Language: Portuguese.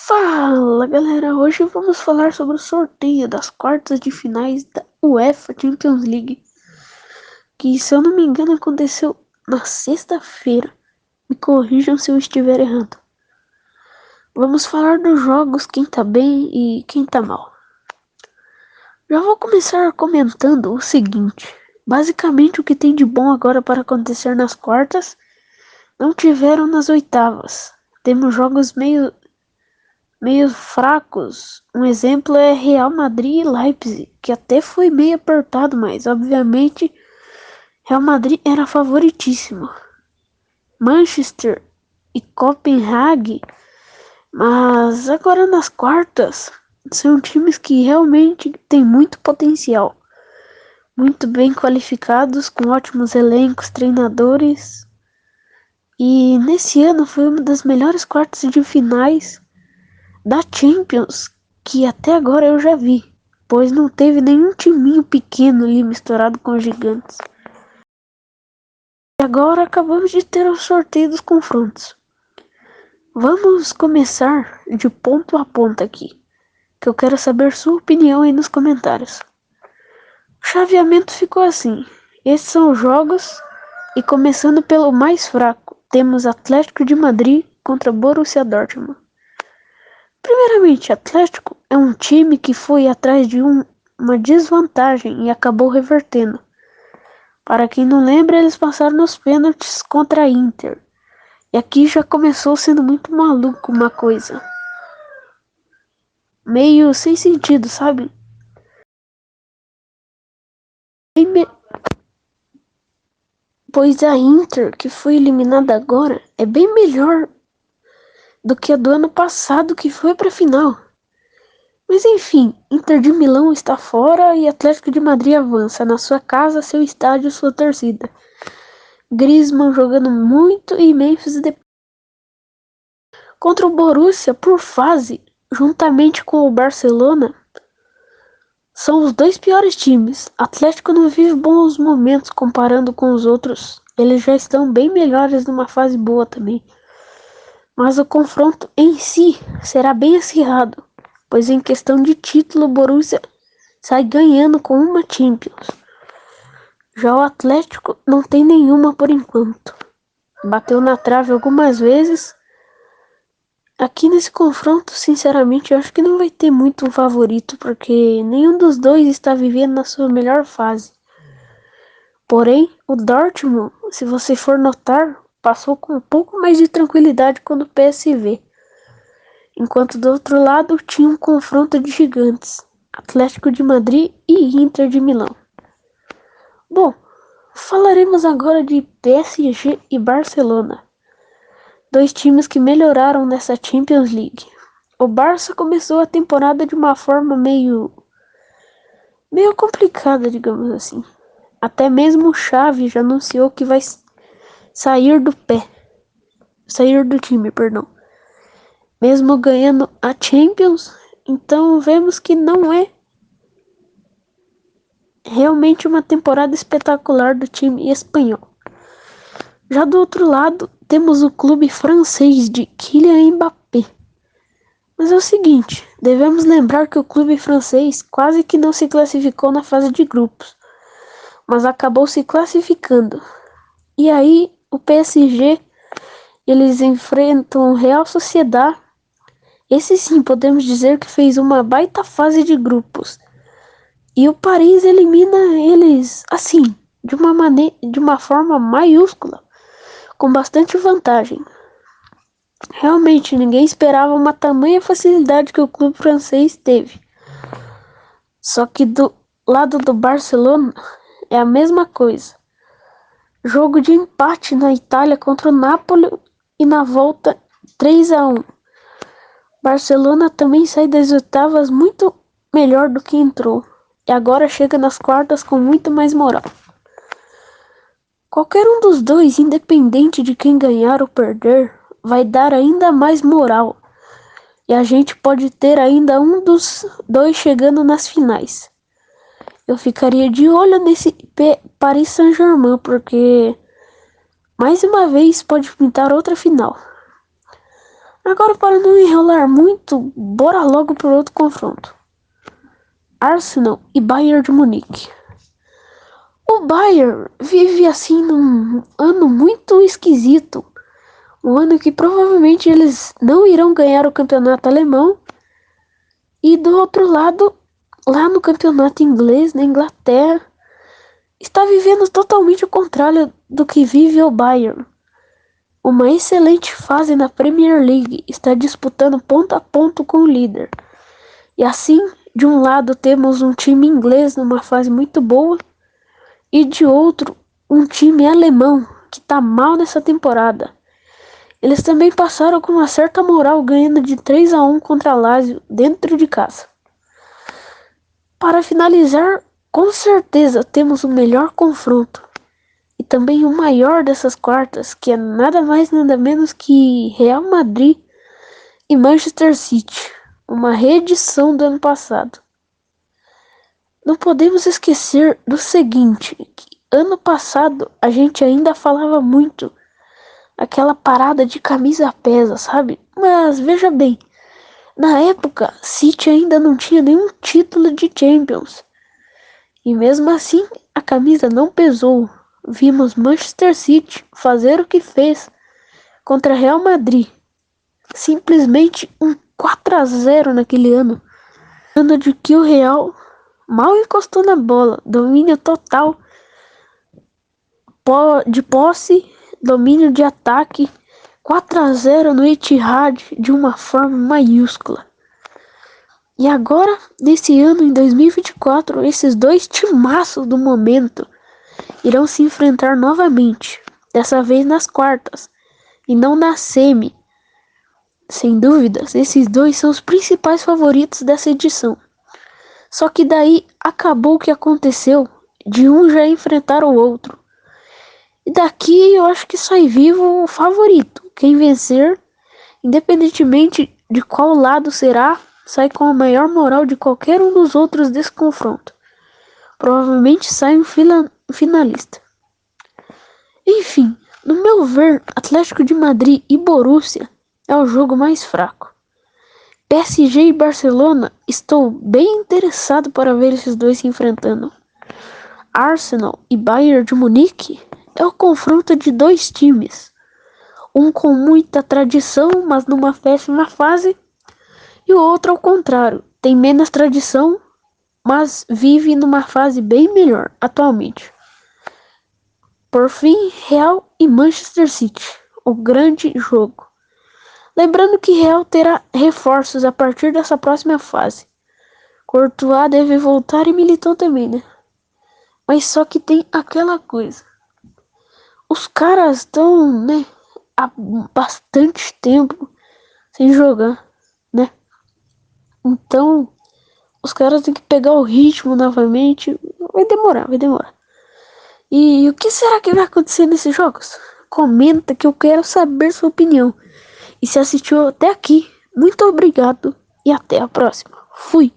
Fala galera, hoje vamos falar sobre o sorteio das quartas de finais da UEFA Champions League, que se eu não me engano aconteceu na sexta-feira. Me corrijam se eu estiver errado. Vamos falar dos jogos, quem tá bem e quem tá mal. Já vou começar comentando o seguinte: basicamente o que tem de bom agora para acontecer nas quartas não tiveram nas oitavas. Temos jogos meio fracos. Um exemplo é Real Madrid e Leipzig, que até foi meio apertado, mas obviamente Real Madrid era favoritíssimo. Manchester e Copenhague, mas agora nas quartas são times que realmente têm muito potencial, muito bem qualificados, com ótimos elencos, treinadores. E nesse ano foi uma das melhores quartas de finais da Champions que até agora eu já vi, pois não teve nenhum timinho pequeno ali misturado com os gigantes. E agora acabamos de ter o sorteio dos confrontos. Vamos começar de ponto a ponto aqui, que eu quero saber sua opinião aí nos comentários. O chaveamento ficou assim: esses são os jogos, e começando pelo mais fraco, temos Atlético de Madrid contra Borussia Dortmund. Primeiramente, Atlético é um time que foi atrás de uma desvantagem e acabou revertendo. Para quem não lembra, eles passaram nos pênaltis contra a Inter. E aqui já começou sendo muito maluco uma coisa. Meio sem sentido, sabe? Pois a Inter, que foi eliminada agora, é bem melhor do que a do ano passado, que foi para a final. Mas enfim, Inter de Milão está fora e Atlético de Madrid avança na sua casa, seu estádio, sua torcida. Griezmann jogando muito e Memphis contra o Borussia por fase, juntamente com o Barcelona, são os dois piores times. Atlético não vive bons momentos comparando com os outros. Eles já estão bem melhores numa fase boa também. Mas o confronto em si será bem acirrado, pois em questão de título o Borussia sai ganhando com uma Champions. Já o Atlético não tem nenhuma por enquanto. Bateu na trave algumas vezes. Aqui nesse confronto, sinceramente, eu acho que não vai ter muito um favorito, porque nenhum dos dois está vivendo na sua melhor fase. Porém, o Dortmund, se você for notar, passou com um pouco mais de tranquilidade contra o PSV. Enquanto do outro lado tinha um confronto de gigantes, Atlético de Madrid e Inter de Milão. Bom, falaremos agora de PSG e Barcelona. Dois times que melhoraram nessa Champions League. O Barça começou a temporada de uma forma meio complicada, digamos assim. Até mesmo o Xavi já anunciou que vai sair do time, perdão. Mesmo ganhando a Champions, então vemos que não é realmente uma temporada espetacular do time espanhol. Já do outro lado, temos o clube francês de Kylian Mbappé. Mas é o seguinte, devemos lembrar que o clube francês quase que não se classificou na fase de grupos, mas acabou se classificando. E aí, o PSG, eles enfrentam o Real Sociedad. Esse sim, podemos dizer que fez uma baita fase de grupos. E o Paris elimina eles, assim, de uma forma maiúscula, com bastante vantagem. Realmente, ninguém esperava uma tamanha facilidade que o clube francês teve. Só que do lado do Barcelona é a mesma coisa. Jogo de empate na Itália contra o Napoli e na volta 3-1. Barcelona também sai das oitavas muito melhor do que entrou. E agora chega nas quartas com muito mais moral. Qualquer um dos dois, independente de quem ganhar ou perder, vai dar ainda mais moral. E a gente pode ter ainda um dos dois chegando nas finais. Eu ficaria de olho nesse Paris Saint-Germain, porque mais uma vez pode pintar outra final. Agora, para não enrolar muito, bora logo pro outro confronto. Arsenal e Bayern de Munique. O Bayern vive assim num ano muito esquisito. Um ano que provavelmente eles não irão ganhar o campeonato alemão. E do outro lado, lá no campeonato inglês, na Inglaterra, está vivendo totalmente o contrário do que vive o Bayern. Uma excelente fase na Premier League, está disputando ponto a ponto com o líder. E assim, de um lado temos um time inglês numa fase muito boa, e de outro, um time alemão que tá mal nessa temporada. Eles também passaram com uma certa moral ganhando de 3-1 contra a Lazio dentro de casa. Para finalizar, com certeza temos o melhor confronto e também o maior dessas quartas, que é nada mais nada menos que Real Madrid e Manchester City, uma reedição do ano passado. Não podemos esquecer do seguinte, que ano passado a gente ainda falava muito aquela parada de camisa pesa, sabe? Mas veja bem, na época City ainda não tinha nenhum título de Champions. E mesmo assim, a camisa não pesou. Vimos Manchester City fazer o que fez contra Real Madrid. Simplesmente um 4-0 naquele ano. Ano de que o Real mal encostou na bola. Domínio total de posse, domínio de ataque. 4-0 no Etihad de uma forma maiúscula. E agora, nesse ano, em 2024, esses dois timaços do momento irão se enfrentar novamente, dessa vez nas quartas, e não na semi. Sem dúvidas, esses dois são os principais favoritos dessa edição. Só que daí acabou o que aconteceu, de um já enfrentar o outro. E daqui eu acho que sai vivo o favorito. Quem vencer, independentemente de qual lado será, sai com a maior moral de qualquer um dos outros desse confronto. Provavelmente sai um finalista. Enfim, no meu ver, Atlético de Madrid e Borussia é o jogo mais fraco. PSG e Barcelona, estou bem interessado para ver esses dois se enfrentando. Arsenal e Bayern de Munique é o confronto de dois times. Um com muita tradição, mas numa péssima fase, e o outro ao contrário, tem menos tradição, mas vive numa fase bem melhor atualmente. Por fim, Real e Manchester City, o grande jogo. Lembrando que Real terá reforços a partir dessa próxima fase. Courtois deve voltar e Militão também, né? Mas só que tem aquela coisa. Os caras estão, né, há bastante tempo sem jogar, né? Então, os caras têm que pegar o ritmo novamente. Vai demorar. E o que será que vai acontecer nesses jogos? Comenta que eu quero saber sua opinião. E se assistiu até aqui, muito obrigado e até a próxima. Fui!